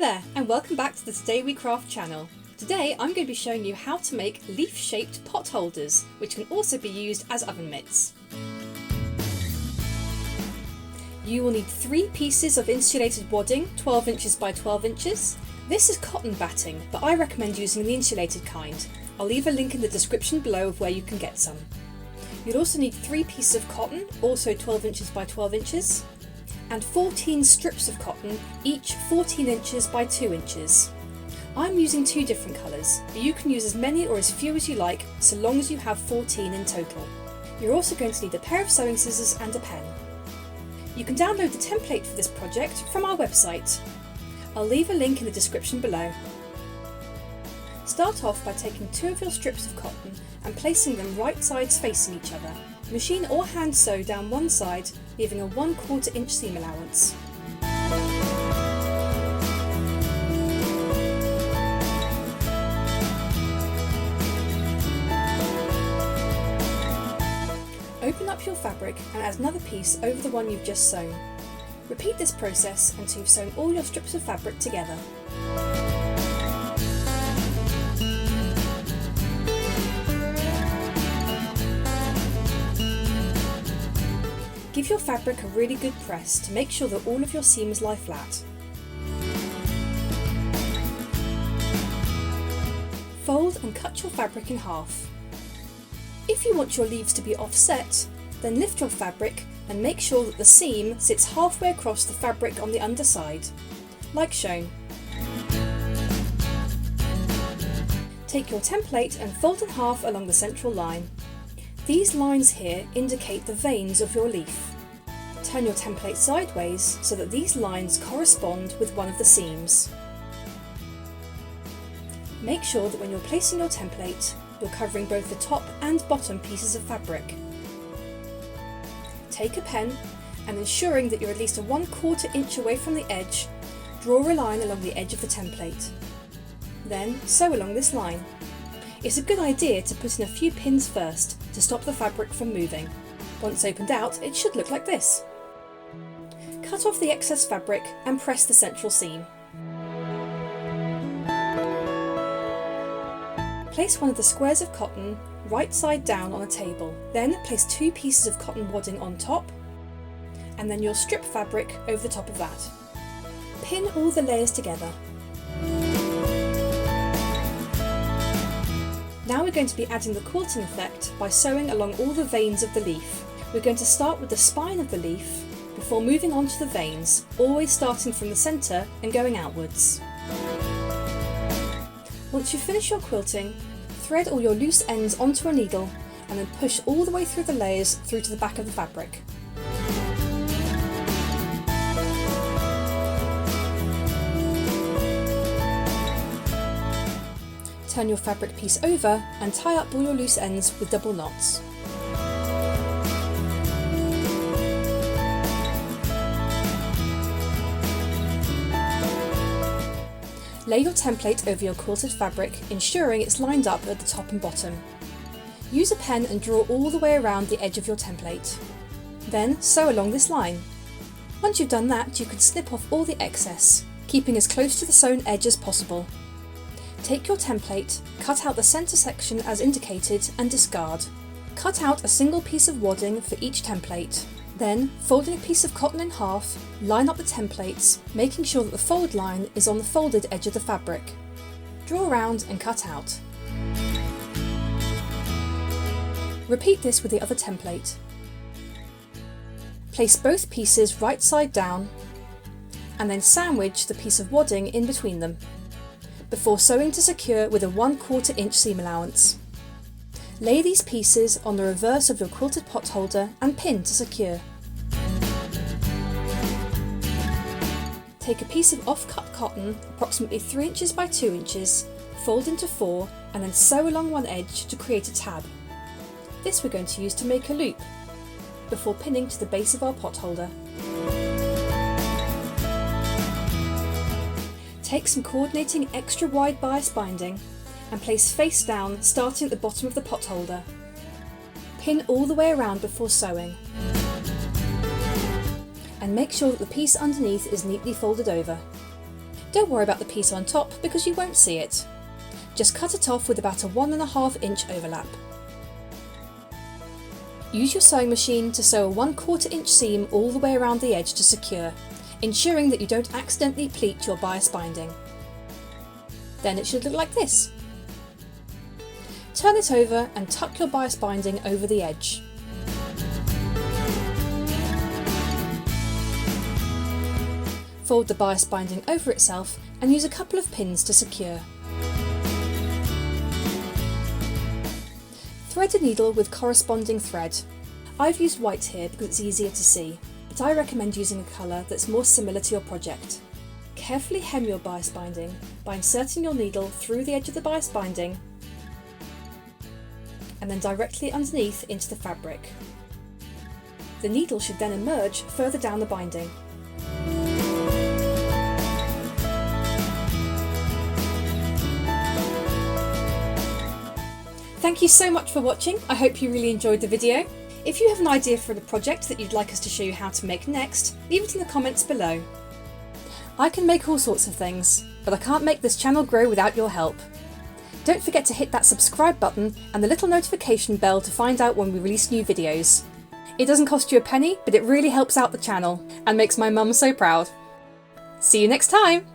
there, and welcome back to the Today We Craft channel. Today I'm going to be showing you how to make leaf-shaped pot holders, which can also be used as oven mitts. You will need 3 pieces of insulated wadding, 12 inches by 12 inches. This is cotton batting, but I recommend using the insulated kind. I'll leave a link in the description below of where you can get some. You'll also need 3 pieces of cotton, also 12 inches by 12 inches, and 14 strips of cotton, each 14 inches by 2 inches. I'm using 2 different colours, but you can use as many or as few as you like, so long as you have 14 in total. You're also going to need a pair of sewing scissors and a pen. You can download the template for this project from our website. I'll leave a link in the description below. Start off by taking 2 of your strips of cotton and placing them right sides facing each other. Machine or hand sew down one side, leaving a 1/4 inch seam allowance. Open up your fabric and add another piece over the one you've just sewn. Repeat this process until you've sewn all your strips of fabric together. Give your fabric a really good press to make sure that all of your seams lie flat. Fold and cut your fabric in half. If you want your leaves to be offset, then lift your fabric and make sure that the seam sits halfway across the fabric on the underside, like shown. Take your template and fold in half along the central line. These lines here indicate the veins of your leaf. Turn your template sideways so that these lines correspond with one of the seams. Make sure that when you're placing your template, you're covering both the top and bottom pieces of fabric. Take a pen and, ensuring that you're at least a 1/4 inch away from the edge, draw a line along the edge of the template. Then sew along this line. It's a good idea to put in a few pins first to stop the fabric from moving. Once opened out, it should look like this. Cut off the excess fabric and press the central seam. Place one of the squares of cotton right side down on a table. Then place 2 pieces of cotton wadding on top, and then your strip fabric over the top of that. Pin all the layers together. Now we're going to be adding the quilting effect by sewing along all the veins of the leaf. We're going to start with the spine of the leaf before moving on to the veins, always starting from the centre and going outwards. Once you finish your quilting, thread all your loose ends onto a needle and then push all the way through the layers through to the back of the fabric. Turn your fabric piece over and tie up all your loose ends with double knots. Lay your template over your quilted fabric, ensuring it's lined up at the top and bottom. Use a pen and draw all the way around the edge of your template. Then sew along this line. Once you've done that, you can snip off all the excess, keeping as close to the sewn edge as possible. Take your template, cut out the centre section as indicated and discard. Cut out a single piece of wadding for each template. Then, folding a piece of cotton in half, line up the templates, making sure that the fold line is on the folded edge of the fabric. Draw around and cut out. Repeat this with the other template. Place both pieces right side down, and then sandwich the piece of wadding in between them, before sewing to secure with a 1/4 inch seam allowance. Lay these pieces on the reverse of your quilted pot holder and pin to secure. Take a piece of off-cut cotton, approximately 3 inches by 2 inches, fold into 4 and then sew along one edge to create a tab. This we're going to use to make a loop, before pinning to the base of our pot holder. Take some coordinating extra wide bias binding and place face down, starting at the bottom of the pot holder. Pin all the way around before sewing. and make sure that the piece underneath is neatly folded over. Don't worry about the piece on top because you won't see it. Just cut it off with about a 1.5 inch overlap. Use your sewing machine to sew a 1/4 inch seam all the way around the edge to secure, ensuring that you don't accidentally pleat your bias binding. Then it should look like this. Turn it over and tuck your bias binding over the edge. Fold the bias binding over itself and use a couple of pins to secure. Thread a needle with corresponding thread. I've used white here because it's easier to see, but I recommend using a colour that's more similar to your project. Carefully hem your bias binding by inserting your needle through the edge of the bias binding and then directly underneath into the fabric. The needle should then emerge further down the binding. Thank you so much for watching. I hope you really enjoyed the video. If you have an idea for the project that you'd like us to show you how to make next, leave it in the comments below. I can make all sorts of things, but I can't make this channel grow without your help. Don't forget to hit that subscribe button and the little notification bell to find out when we release new videos. It doesn't cost you a penny, but it really helps out the channel and makes my mum so proud. See you next time!